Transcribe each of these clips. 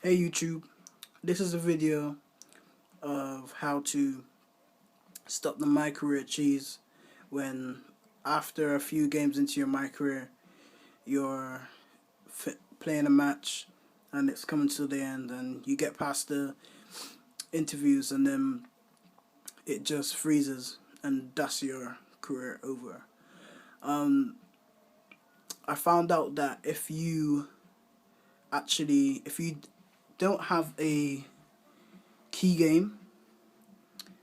Hey YouTube, this is a video of how to stop the my career cheese when after a few games into your my career you're playing a match and it's coming to the end and you get past the interviews and then it just freezes and that's your career over. Um, I found out that if you don't have a key game.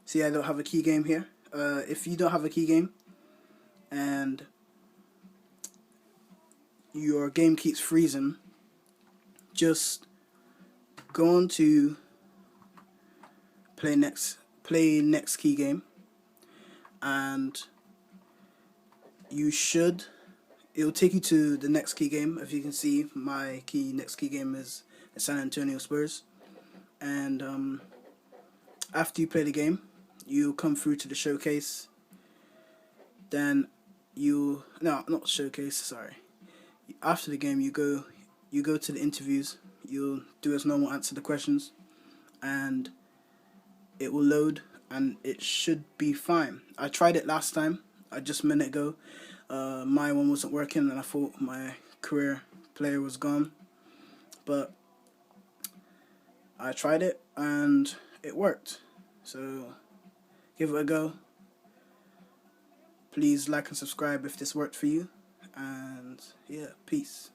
See, I don't have a key game here. If you don't have a key game and your game keeps freezing, just go on to play next key game, and it'll take you to the next key game. If you can see, my next key game is the San Antonio Spurs, and after you play the game, you come through to the showcase. Then not showcase, sorry. After the game, you go to the interviews. You'll do as normal, answer the questions, and it will load, and it should be fine. I tried it last time, just a minute ago. My one wasn't working, and I thought my career player was gone, but I tried it and it worked. So give it a go. Please like and subscribe if this worked for you, and yeah, peace.